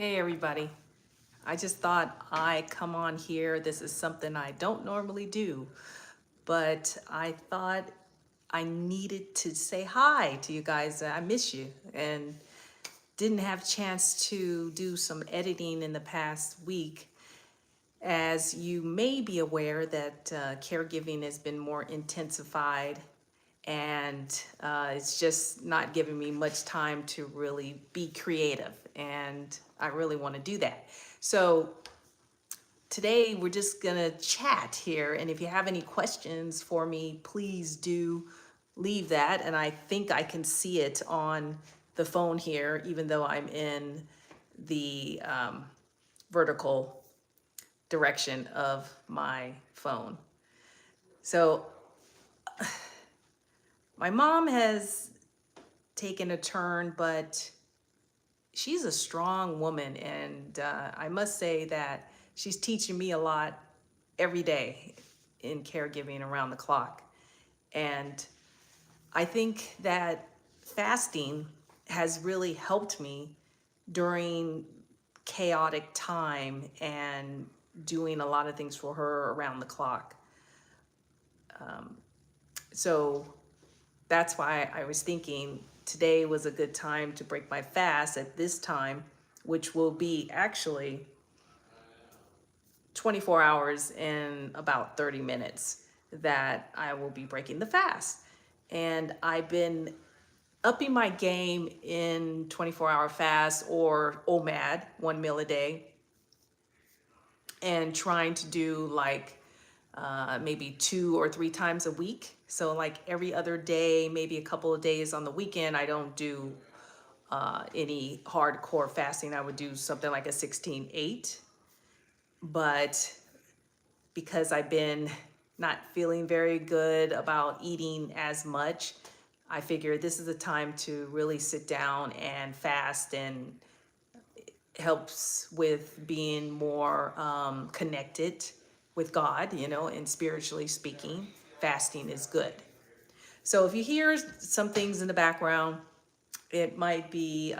Hey everybody. I just thought I'd come on here. This is something I don't normally do, but I thought I needed to say hi to you guys. I miss you and didn't have a chance to do some editing in the past week. As you may be aware that caregiving has been more intensified and it's just not giving me much time to really be creative, and I really want to do that. So today we're just gonna chat here, and if you have any questions for me, please do leave that. And I think I can see it on the phone here, even though I'm in the vertical direction of my phone. So my mom has taken a turn, but she's a strong woman, and I must say that she's teaching me a lot every day in caregiving around the clock. And I think that fasting has really helped me during chaotic time and doing a lot of things for her around the clock. So that's why I was thinking today was a good time to break my fast at this time, which will be actually 24 hours and about 30 minutes that I will be breaking the fast. And I've been upping my game in 24-hour fast or OMAD, 1 meal a day, and trying to do like maybe 2 or 3 times a week. So like every other day, maybe a couple of days on the weekend, I don't do any hardcore fasting. I would do something like a 16-8. But because I've been not feeling very good about eating as much, I figured this is the time to really sit down and fast, and helps with being more connected with God, and spiritually speaking, fasting is good. So if you hear some things in the background, it might be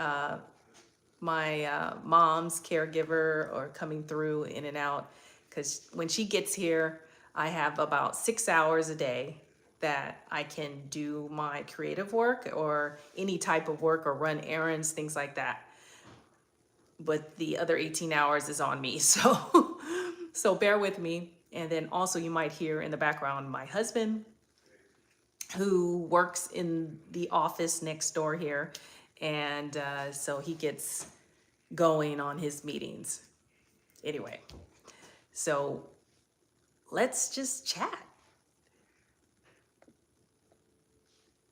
my mom's caregiver or coming through in and out, because when she gets here, I have about 6 hours a day that I can do my creative work or any type of work or run errands, things like that. But the other 18 hours is on me. So so bear with me. And then also you might hear in the background my husband, who works in the office next door here. And so he gets going on his meetings. Anyway, so let's just chat.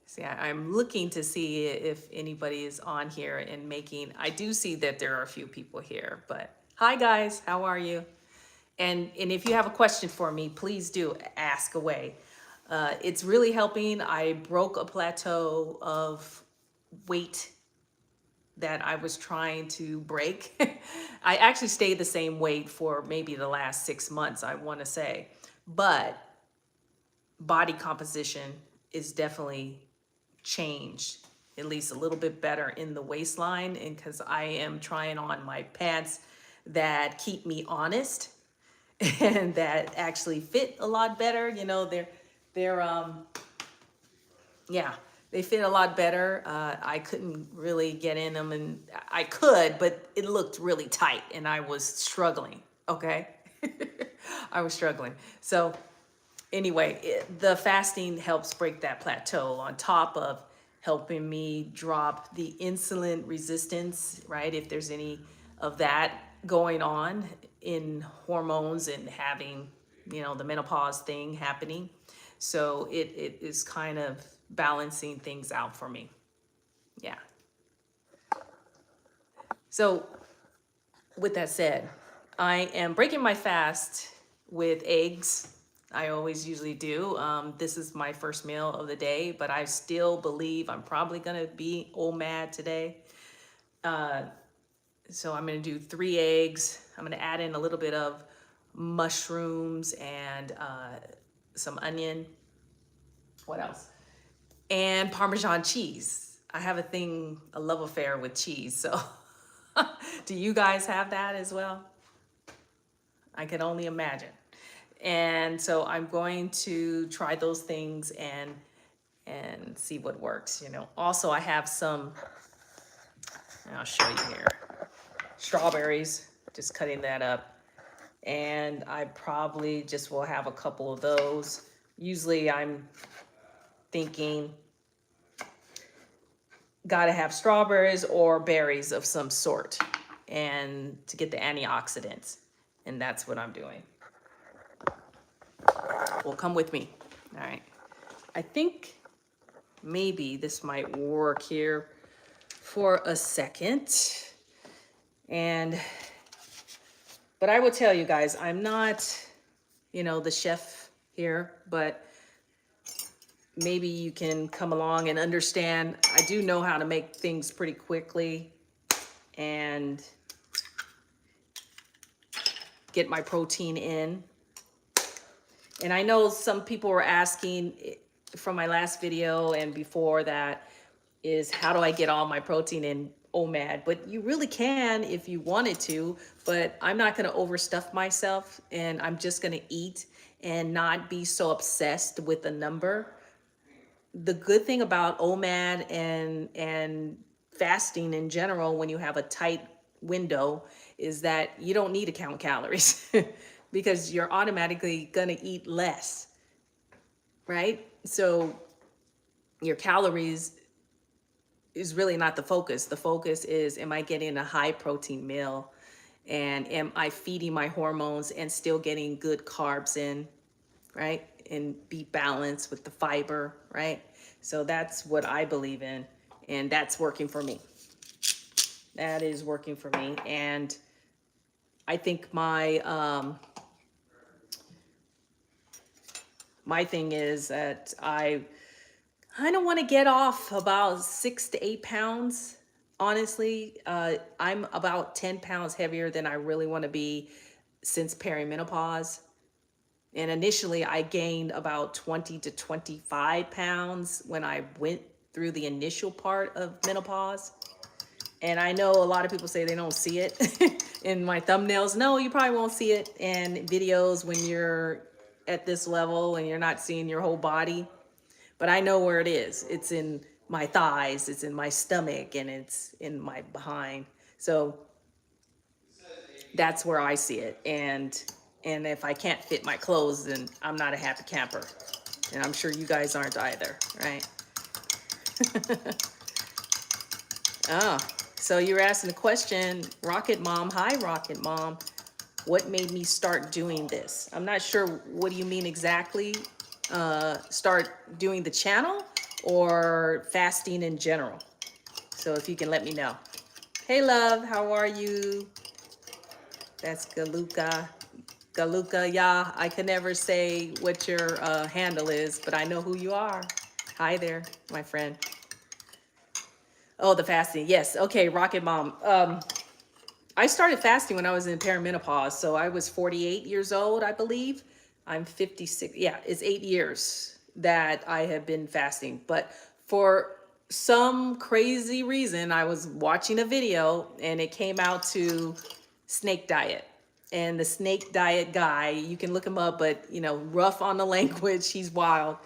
See, I'm looking to see if anybody is on here and making, I do see that there are a few people here, but hi guys, how are you? And if you have a question for me, please do ask away. It's really helping. I broke a plateau of weight that I was trying to break. I actually stayed the same weight for maybe the last 6 months, I want to say. But body composition is definitely changed, at least a little bit better in the waistline. And because I am trying on my pants that keep me honest and that actually fit a lot better. They're yeah, they fit a lot better. I couldn't really get in them, and I could, but it looked really tight and I was struggling. Okay. I was struggling. So anyway, the fasting helps break that plateau on top of helping me drop the insulin resistance, right? If there's any of that going on in hormones and having, the menopause thing happening. So it is kind of balancing things out for me. Yeah. So with that said, I am breaking my fast with eggs. I always usually do. This is my first meal of the day, but I still believe I'm probably gonna be OMAD today. So I'm gonna do 3 eggs. I'm gonna add in a little bit of mushrooms and some onion. What else? And Parmesan cheese. I have a love affair with cheese, so Do you guys have that as well? I can only imagine. And so I'm going to try those things and see what works, you know. Also, I have some, I'll show you here, strawberries, just cutting that up. And I probably just will have a couple of those. Usually I'm thinking, gotta have strawberries or berries of some sort, and to get the antioxidants. And that's what I'm doing. Well, come with me. All right. I think maybe this might work here for a second. But I will tell you guys, I'm not, you know, the chef here, but maybe you can come along and understand. I do know how to make things pretty quickly and get my protein in. And I know some people were asking from my last video and before that is, how do I get all my protein in OMAD? But you really can if you wanted to, but I'm not going to overstuff myself, and I'm just going to eat and not be so obsessed with the number. The good thing about OMAD and fasting in general, when you have a tight window, is that you don't need to count calories because you're automatically gonna eat less, right? So your calories is really not the focus. The focus is, am I getting a high protein meal, and am I feeding my hormones and still getting good carbs in, right? And be balanced with the fiber, right? So that's what I believe in, and that's working for me. That is working for me. And I think my thing is that I don't want to get off about 6 to 8 pounds. Honestly, I'm about 10 pounds heavier than I really want to be since perimenopause. And initially I gained about 20 to 25 pounds when I went through the initial part of menopause. And I know a lot of people say they don't see it in my thumbnails. No, you probably won't see it in videos when you're at this level and you're not seeing your whole body. But I know where it is. It's in my thighs, it's in my stomach, and it's in my behind. So that's where I see it. And if I can't fit my clothes, then I'm not a happy camper. And I'm sure you guys aren't either, right? Oh, so you were asking the question, Rocket Mom. Hi, Rocket Mom. What made me start doing this? I'm not sure. What do you mean exactly? Start doing the channel or fasting in general? So if you can let me know. Hey, love, how are you? That's Galuka. Galuka, yeah, I can never say what your handle is, but I know who you are. Hi there, my friend. Oh, the fasting. Yes. Okay, Rocket Mom. I started fasting when I was in perimenopause. So I was 48 years old, I believe. I'm 56. Yeah, it's 8 years that I have been fasting. But for some crazy reason, I was watching a video and it came out to snake diet. And the snake diet guy, you can look him up, but you know, rough on the language, he's wild.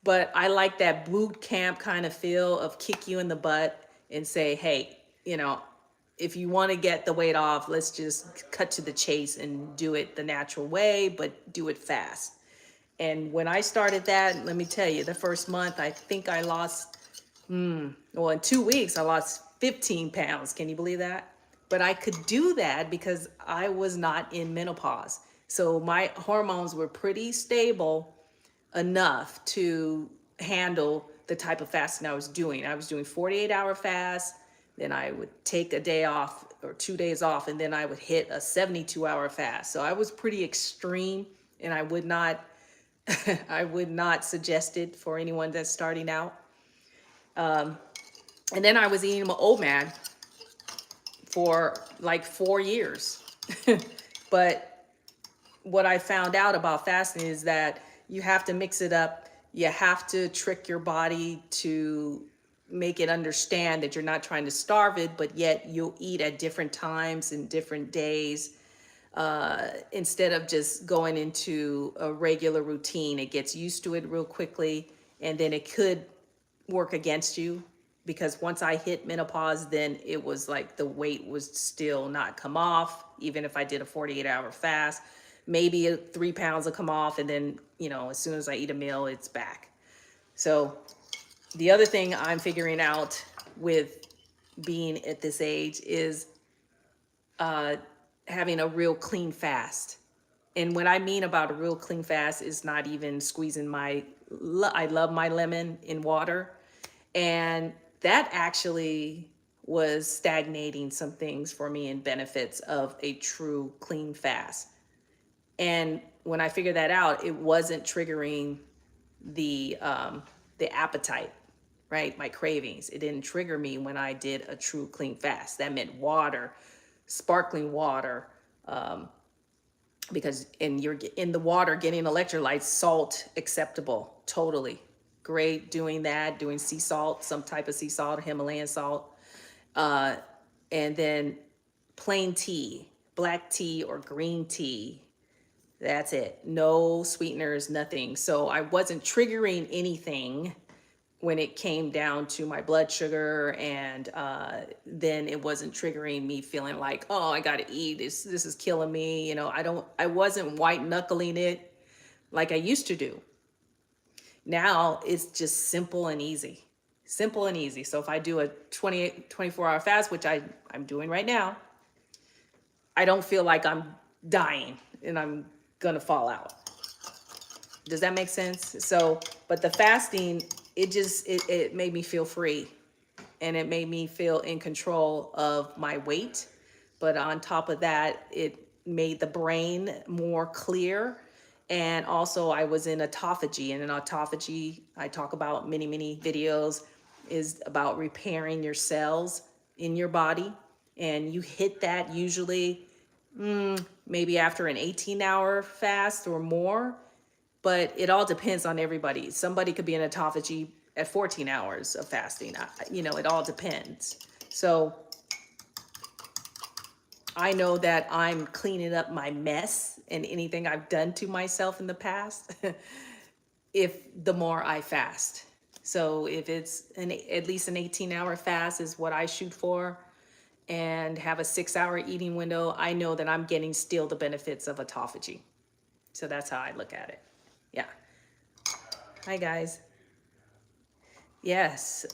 But I like that boot camp kind of feel of kick you in the butt and say, hey, you know, if you want to get the weight off, let's just cut to the chase and do it the natural way, but do it fast. And when I started that, let me tell you, the first month, I think I lost, well, in 2 weeks, I lost 15 pounds. Can you believe that? But I could do that because I was not in menopause. So my hormones were pretty stable enough to handle the type of fasting I was doing. I was doing 48-hour fast, then I would take a day off or 2 days off, and then I would hit a 72-hour fast. So I was pretty extreme, and I would not I would not suggest it for anyone that's starting out. And then I was eating my OMAD for like 4 years. But what I found out about fasting is that you have to mix it up. You have to trick your body to make it understand that you're not trying to starve it, but yet you'll eat at different times and different days. Instead of just going into a regular routine, it gets used to it real quickly, and then it could work against you, because once I hit menopause, then it was like the weight was still not come off, even if I did a 48-hour fast. Maybe 3 pounds will come off, and then, as soon as I eat a meal, it's back. So the other thing I'm figuring out with being at this age is having a real clean fast. And what I mean about a real clean fast is not even squeezing I love my lemon in water. And that actually was stagnating some things for me and benefits of a true clean fast. And when I figured that out, it wasn't triggering the appetite, right? My cravings. It didn't trigger me when I did a true clean fast. That meant water, sparkling water, because you're in the water getting electrolytes, salt acceptable, totally great doing that, doing sea salt, some type of sea salt, Himalayan salt, and then plain tea, black tea or green tea. That's it. No sweeteners, nothing. So I wasn't triggering anything when it came down to my blood sugar, and then it wasn't triggering me feeling like, oh, I gotta eat this is killing me. I wasn't white knuckling it like I used to do. Now it's just simple and easy. Simple and easy. So if I do a 24-hour fast, which I'm doing right now, I don't feel like I'm dying and I'm gonna fall out. Does that make sense? So, but the fasting, it made me feel free, and it made me feel in control of my weight. But on top of that, it made the brain more clear. And also I was in autophagy, and in autophagy, I talk about many videos, is about repairing your cells in your body. And you hit that usually maybe after an 18-hour fast or more. But it all depends on everybody. Somebody could be in autophagy at 14 hours of fasting. It all depends. So I know that I'm cleaning up my mess and anything I've done to myself in the past if the more I fast. So if it's at least an 18-hour fast is what I shoot for, and have a 6-hour eating window, I know that I'm getting still the benefits of autophagy. So that's how I look at it. Yeah. Hi, guys. Yes.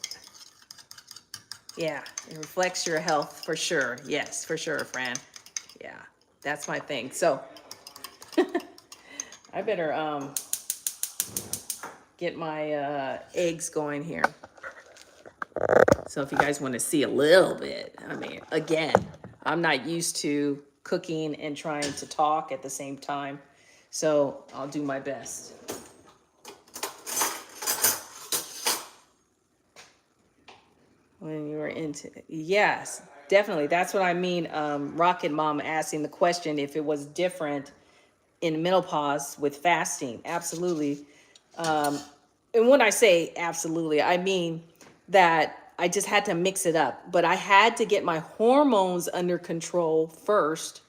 Yeah, it reflects your health for sure. Yes, for sure, Fran. Yeah, that's my thing. So I better get my eggs going here. So if you guys want to see a little bit, again, I'm not used to cooking and trying to talk at the same time. So I'll do my best. When you were into, yes, definitely. That's what I mean. Rocket Mom asking the question if it was different in menopause with fasting. Absolutely. And when I say absolutely, I mean that I just had to mix it up. But I had to get my hormones under control first,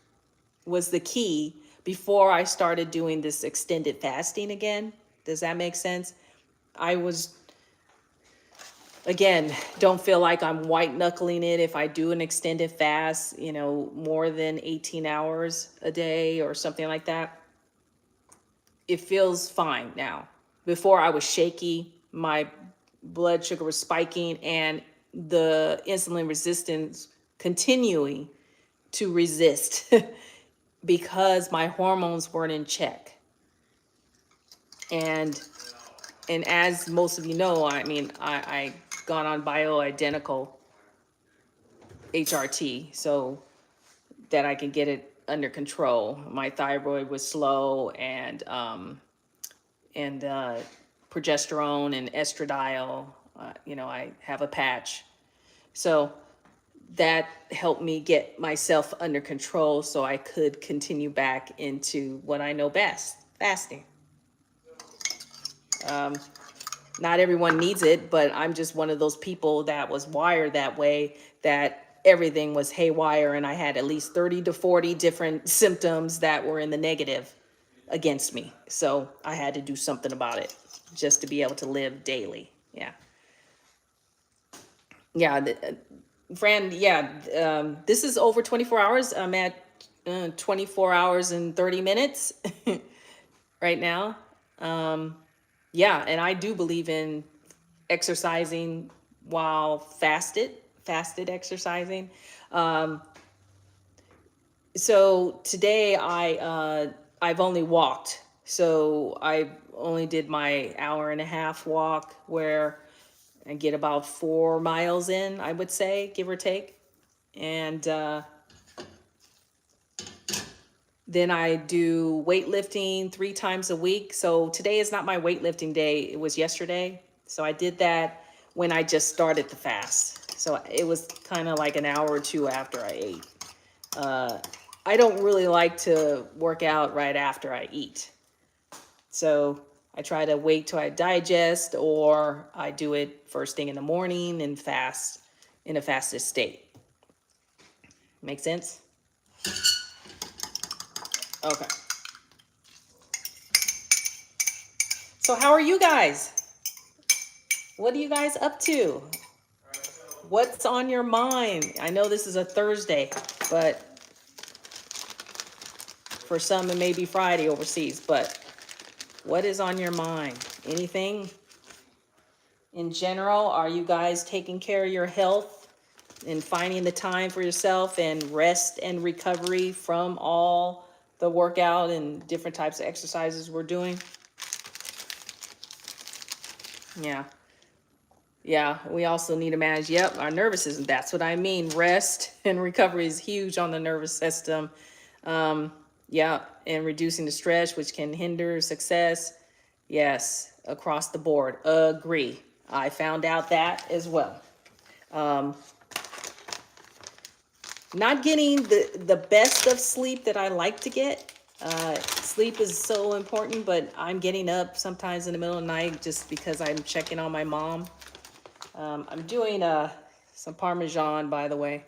was the key, before I started doing this extended fasting again. Does that make sense? I was, again, don't feel like I'm white knuckling it if I do an extended fast, more than 18 hours a day or something like that. It feels fine now. Before I was shaky, my blood sugar was spiking, and the insulin resistance continuing to resist because my hormones weren't in check. And as most of you know, I gone on bioidentical HRT so that I can get it under control. My thyroid was slow, and progesterone and estradiol. I have a patch, so that helped me get myself under control so I could continue back into what I know best, fasting. Not everyone needs it, but I'm just one of those people that was wired that way, that everything was haywire, and I had at least 30 to 40 different symptoms that were in the negative against me. So I had to do something about it just to be able to live daily. Yeah. Yeah. Fran, yeah, this is over 24 hours. I'm at 24 hours and 30 minutes right now. Yeah, and I do believe in exercising while fasted exercising. So today I've only walked. So I only did my hour and a half walk where I get about 4 miles in, I would say, give or take. And then I do weightlifting 3 times a week. So today is not my weightlifting day. It was yesterday. So I did that when I just started the fast. So it was kind of like an hour or two after I ate. I don't really like to work out right after I eat. So I try to wait till I digest, or I do it first thing in the morning and fast in a fasted state. Make sense? Okay. So how are you guys? What are you guys up to? What's on your mind? I know this is a Thursday, but for some it may be Friday overseas, but what is on your mind? Anything in general? Are you guys taking care of your health and finding the time for yourself and rest and recovery from all the workout and different types of exercises we're doing? Yeah. Yeah, we also need to manage, yep, our nervous system. That's what I mean. Rest and recovery is huge on the nervous system. Yeah, and reducing the stress, which can hinder success. Yes, across the board. Agree. I found out that as well. Not getting the best of sleep that I like to get. Sleep is so important, but I'm getting up sometimes in the middle of the night just because I'm checking on my mom. I'm doing some Parmesan, by the way.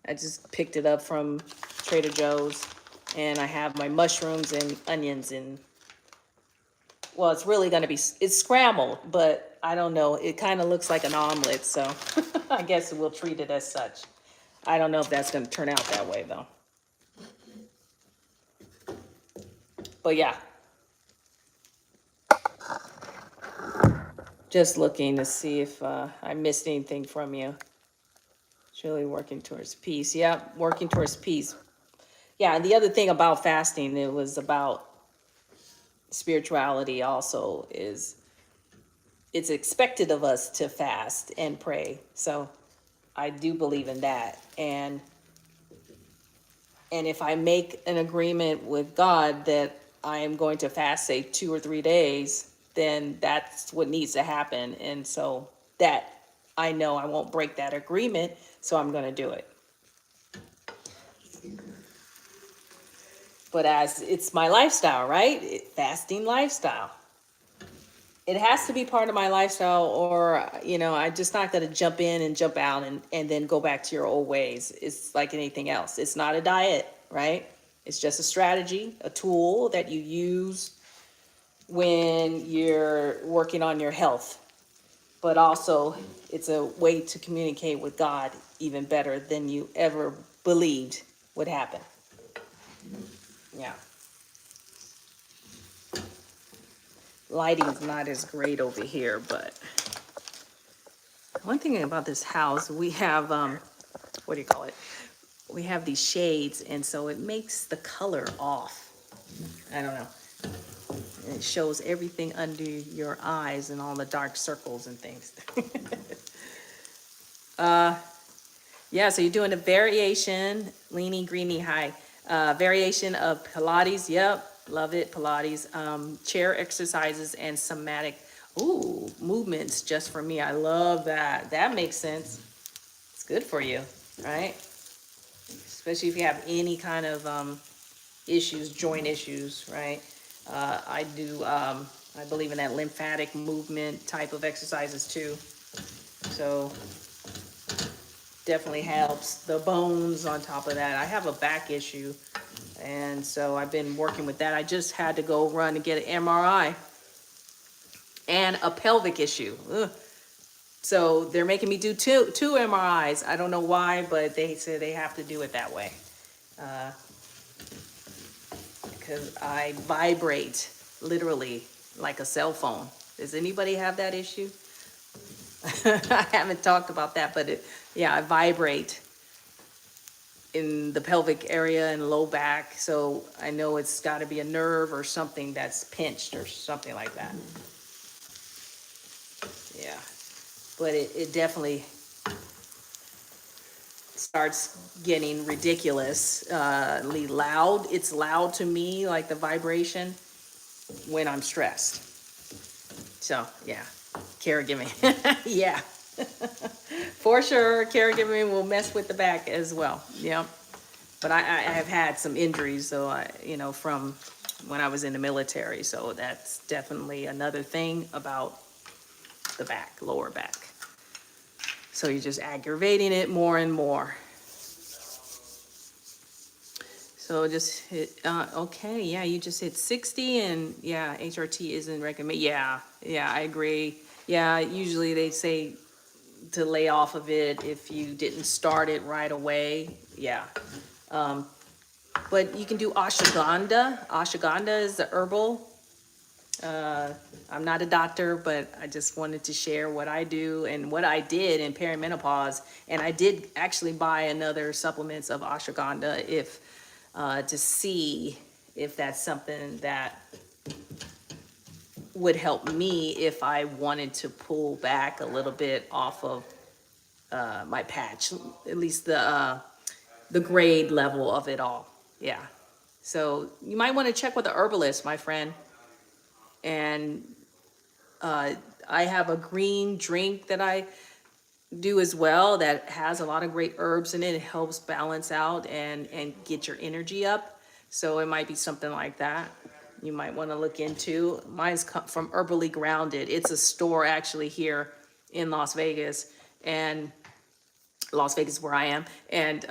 I just picked it up from Trader Joe's, and I have my mushrooms and onions and, well, it's really gonna be, it's scrambled, but I don't know. It kind of looks like an omelet, so I guess we'll treat it as such. I don't know if that's gonna turn out that way though. But yeah, just looking to see if I missed anything from you. It's really working towards peace. Yeah, working towards peace. Yeah, and the other thing about fasting, it was about spirituality also, is it's expected of us to fast and pray. So I do believe in that. And if I make an agreement with God that I am going to fast, say 2 or 3 days, then that's what needs to happen. And so that I know I won't break that agreement, so I'm going to do it. But as it's my lifestyle, right? Fasting lifestyle. It has to be part of my lifestyle, or, I just not going to jump in and jump out and then go back to your old ways. It's like anything else. It's not a diet, right? It's just a strategy, a tool that you use when you're working on your health. But also, it's a way to communicate with God even better than you ever believed would happen. Yeah. Lighting's not as great over here, but one thing about this house, we have, what do you call it? We have these shades, and so it makes the color off. I don't know. It shows everything under your eyes and all the dark circles and things. Yeah, so you're doing a variation, leaning, greeny, high. Variation of Pilates, yep, love it, Pilates. Chair exercises and somatic, movements just for me. I love that. That makes sense. It's good for you, right? Especially if you have any kind of issues, joint issues, right? I do I believe in that lymphatic movement type of exercises too. So definitely helps the bones on top of that. I have a back issue, and so I've been working with that. I just had to go run and get an MRI and a pelvic issue. Ugh. So they're making me do two MRIs. I don't know why, but they say they have to do it that way. Because I vibrate literally like a cell phone. Does anybody have that issue? I haven't talked about that, but yeah, I vibrate in the pelvic area and low back. So I know it's got to be a nerve or something that's pinched or something like that. Yeah, but it definitely starts getting ridiculously loud. It's loud to me, like the vibration, when I'm stressed. So yeah, caregiving. Yeah, for sure. Caregiving will mess with the back as well. Yeah, but I have had some injuries, so from when I was in the military. So that's definitely another thing about the back, lower back. So you're just aggravating it more and more. So just hit, okay, yeah, you just hit 60 and yeah, HRT isn't recommended. Yeah, I agree. Yeah, usually they say to lay off of it if you didn't start it right away. Yeah. But you can do ashwagandha. Ashwagandha is the herbal. I'm not a doctor, but I just wanted to share what I do and what I did in perimenopause. And I did actually buy another supplements of ashwagandha to see if that's something that would help me if I wanted to pull back a little bit off of my patch, at least the grade level of it all. Yeah. So you might want to check with the herbalist, my friend. And I have a green drink that I do as well that has a lot of great herbs in it. It helps balance out and get your energy up. So it might be something like that you might want to look into. Mine's from Herbally Grounded. It's a store actually here in Las Vegas, and Las Vegas is where I am. And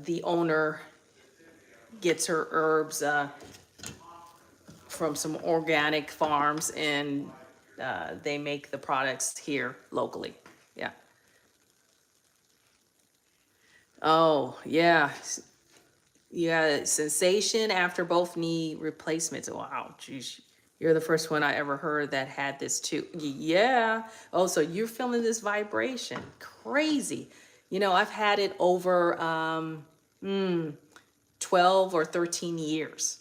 the owner gets her herbs from some organic farms, and they make the products here locally. Yeah. Oh, yeah. Yeah, sensation after both knee replacements. Wow, geez. You're the first one I ever heard that had this too. Yeah. Oh, so you're feeling this vibration. Crazy. I've had it over 12 or 13 years.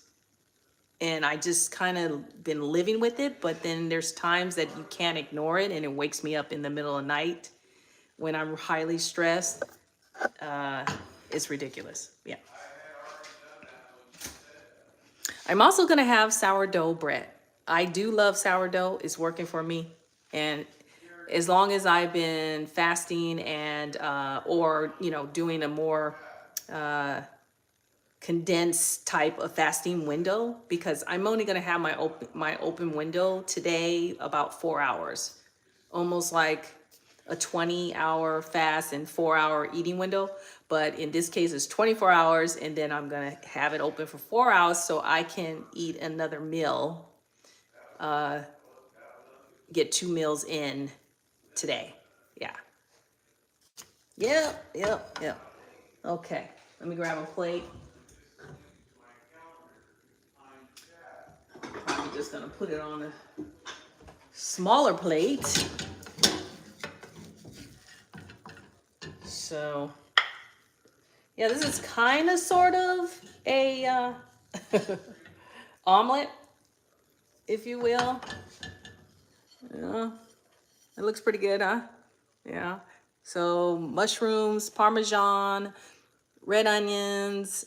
And I just kind of been living with it, but then there's times that you can't ignore it and it wakes me up in the middle of the night when I'm highly stressed. It's ridiculous. Yeah. I'm also going to have sourdough bread. I do love sourdough. It's working for me. And as long as I've been fasting and or doing a more condensed type of fasting window, because I'm only going to have my open window today about 4 hours, almost like a 20-hour fast and 4-hour eating window. But in this case, it's 24 hours, and then I'm going to have it open for 4 hours so I can eat another meal, get 2 meals in today. Yeah. Yep. Okay. Let me grab a plate. I'm just going to put it on a smaller plate. So, yeah, this is kind of sort of a omelet, if you will. Yeah, it looks pretty good, huh? Yeah. So mushrooms, Parmesan, red onions,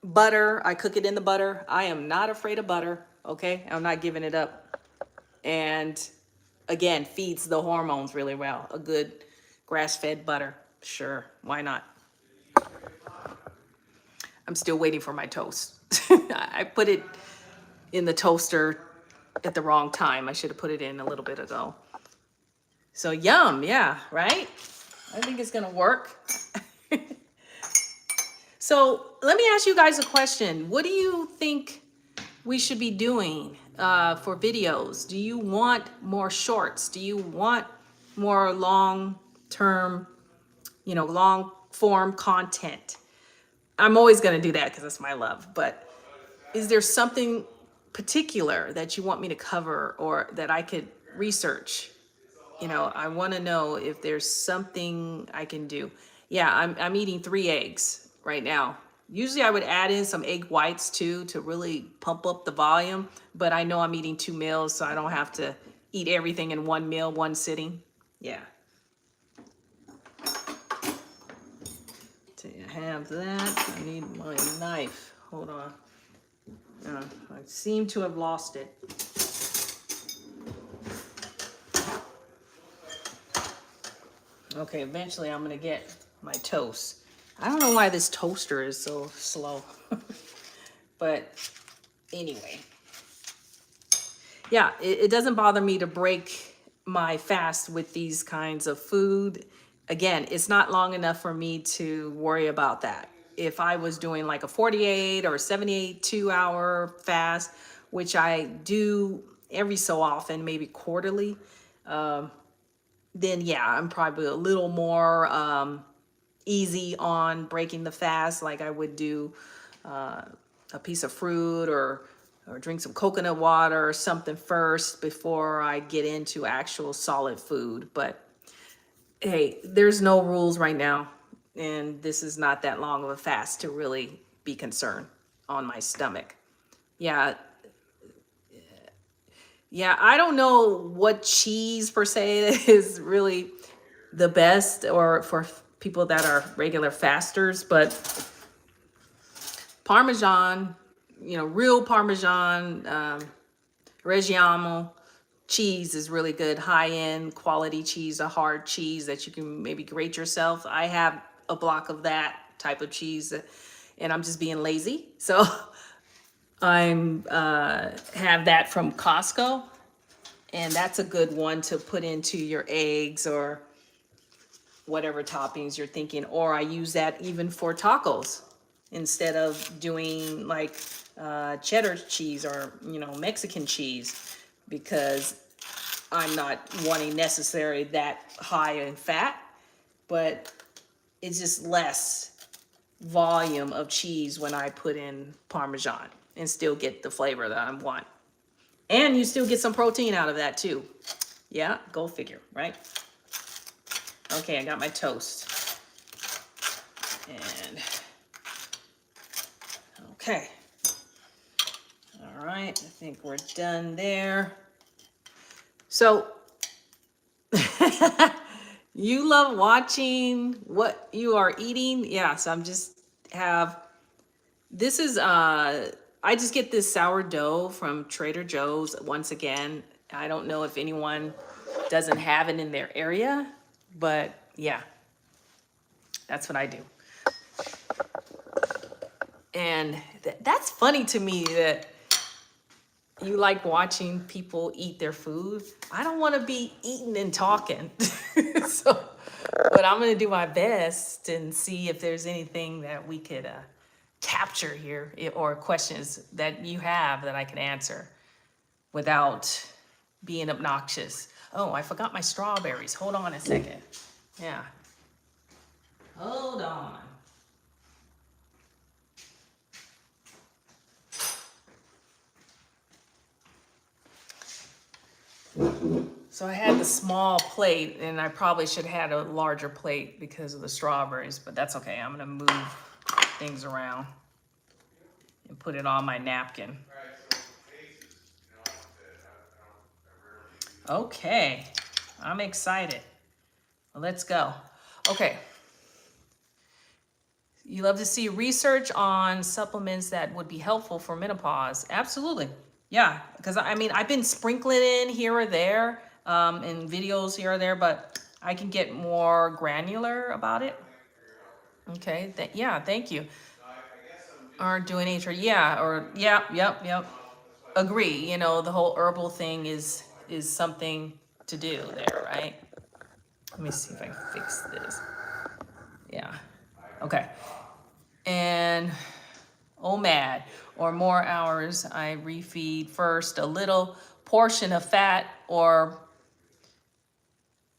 butter. I cook it in the butter. I am not afraid of butter. Okay. I'm not giving it up. And again, feeds the hormones really well. A good grass-fed butter. Sure. Why not? I'm still waiting for my toast. I put it in the toaster at the wrong time. I should have put it in a little bit ago. So yum, yeah, right? I think it's gonna work. So let me ask you guys a question. What do you think we should be doing for videos? Do you want more shorts? Do you want more long-term, long form content? I'm always going to do that because that's my love. But is there something particular that you want me to cover or that I could research? I want to know if there's something I can do. Yeah, I'm eating 3 eggs right now. Usually I would add in some egg whites too to really pump up the volume, but I know I'm eating 2 meals, so I don't have to eat everything in one meal, one sitting. Yeah. To have that, I need my knife. Hold on. I seem to have lost it. Okay, eventually I'm gonna get my toast. I don't know why this toaster is so slow. But anyway. Yeah, it doesn't bother me to break my fast with these kinds of food. Again, it's not long enough for me to worry about that. If I was doing like a 48 or 78 2-hour fast, which I do every so often, maybe quarterly, then yeah, I'm probably a little more easy on breaking the fast, like I would do a piece of fruit or drink some coconut water or something first before I get into actual solid food. But hey, there's no rules right now, and this is not that long of a fast to really be concerned on my stomach. Yeah, yeah, I don't know what cheese per se is really the best or for people that are regular fasters, but Parmesan, real Parmesan, Reggiano cheese is really good. High-end quality cheese, a hard cheese that you can maybe grate yourself. I have a block of that type of cheese, and I'm just being lazy. So I'm have that from Costco, and that's a good one to put into your eggs or whatever toppings you're thinking. Or I use that even for tacos instead of doing like cheddar cheese or Mexican cheese, because I'm not wanting necessarily that high in fat, but it's just less volume of cheese when I put in Parmesan and still get the flavor that I want. And you still get some protein out of that too. Yeah, go figure, right? Okay, I got my toast. And okay. All right, I think we're done there. So you love watching what you are eating. Yeah, so this is I just get this sourdough from Trader Joe's once again. I don't know if anyone doesn't have it in their area, but yeah, that's what I do. And that's funny to me that you like watching people eat their food. I don't want to be eating and talking. But I'm going to do my best and see if there's anything that we could capture here or questions that you have that I can answer without being obnoxious. Oh, I forgot my strawberries. Hold on a second. Yeah. Hold on. So I had the small plate, and I probably should have had a larger plate because of the strawberries, but that's okay. I'm gonna move things around and put it on my napkin. Okay, I'm excited. Well, let's go. Okay. You love to see research on supplements that would be helpful for menopause. Absolutely. Yeah, because I mean, I've been sprinkling in here or there in videos here or there, but I can get more granular about it. Okay, yeah, thank you. Are doing HR, yeah, or yeah, yep. agree. You know, the whole herbal thing is something to do there, right? Let me see if I can fix this. Yeah. Okay. And OMAD, or more hours, I refeed first a little portion of fat or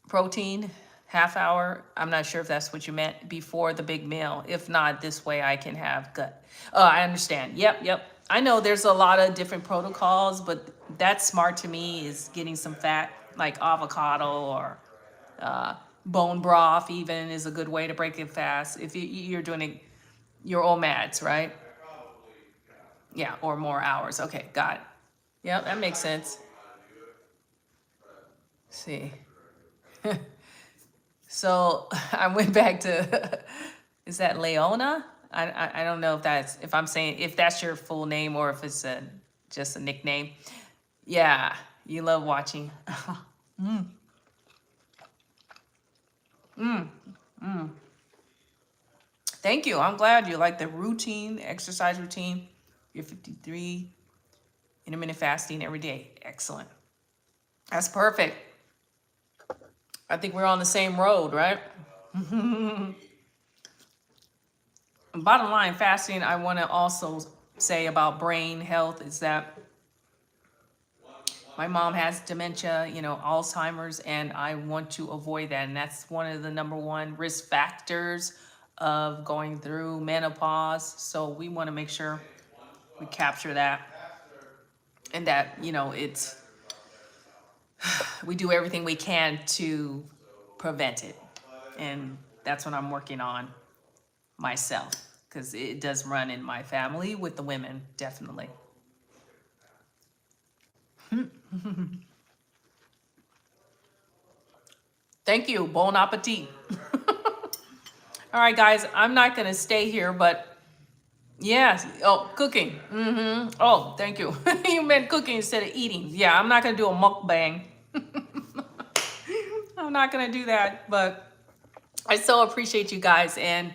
protein, half hour. I'm not sure if that's what you meant, before the big meal. If not, this way I can have gut. Oh, I understand. Yep, yep. I know there's a lot of different protocols, but that's smart to me, is getting some fat, like avocado or bone broth even is a good way to break it fast. If you're doing it, your OMADs, right? Yeah, or more hours. Okay, got it. Yep, that makes sense. Let's see. So I went back to, is that Leona? I don't know if that's, if I'm saying, if that's your full name or if it's just a nickname. Yeah, you love watching. Thank you. I'm glad you like the routine, exercise routine. You're 53, intermittent fasting every day. Excellent. That's perfect. I think we're on the same road, right? Bottom line, fasting, I want to also say about brain health is that my mom has dementia, you know, Alzheimer's, and I want to avoid that. And that's one of the number one risk factors of going through menopause. So we want to make sure we capture that, and that, you know, it's, we do everything we can to prevent it. And that's what I'm working on myself, because it does run in my family with the women, definitely. Thank you. Bon appetit. All right, guys, I'm not going to stay here, but yes. Oh, cooking. Oh, thank you. You meant cooking instead of eating. Yeah, I'm not going to do a mukbang. I'm not going to do that, but I so appreciate you guys. And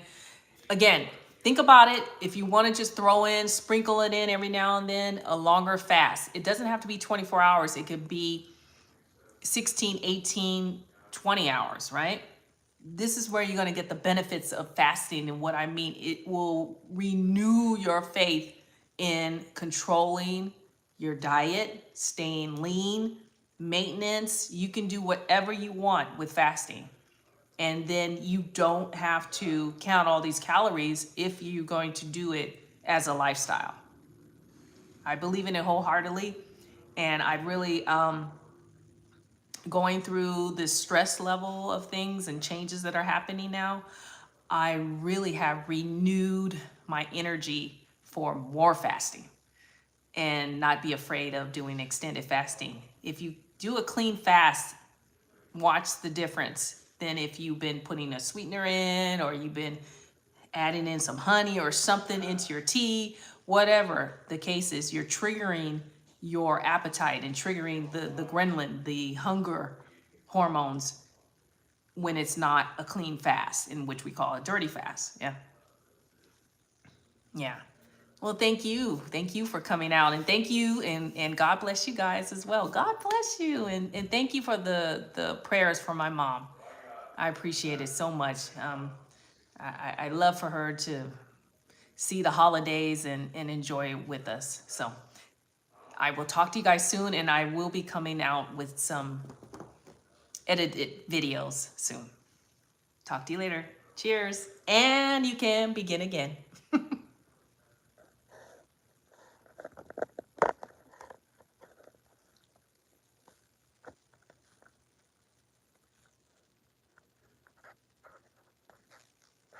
again, think about it. If you want to just throw in, sprinkle it in every now and then, a longer fast. It doesn't have to be 24 hours. It could be 16, 18, 20 hours, right? This is where you're going to get the benefits of fasting. And what I mean, it will renew your faith in controlling your diet, staying lean, maintenance. You can do whatever you want with fasting. And then you don't have to count all these calories if you're going to do it as a lifestyle. I believe in it wholeheartedly. And I really, going through this stress level of things and changes that are happening now, I really have renewed my energy for more fasting and not be afraid of doing extended fasting. If you do a clean fast, watch the difference than if you've been putting a sweetener in, or you've been adding in some honey or something into your tea. Whatever the case is, you're triggering your appetite and triggering the ghrelin, the hunger hormones, when it's not a clean fast, in which we call a dirty fast. Yeah. Yeah. Well, thank you. Thank you for coming out, and thank you, and God bless you guys as well. God bless you. And thank you for the prayers for my mom. I appreciate it so much. I love for her to see the holidays and enjoy with us. So I will talk to you guys soon, and I will be coming out with some edited videos soon. Talk to you later. Cheers. And you can begin again.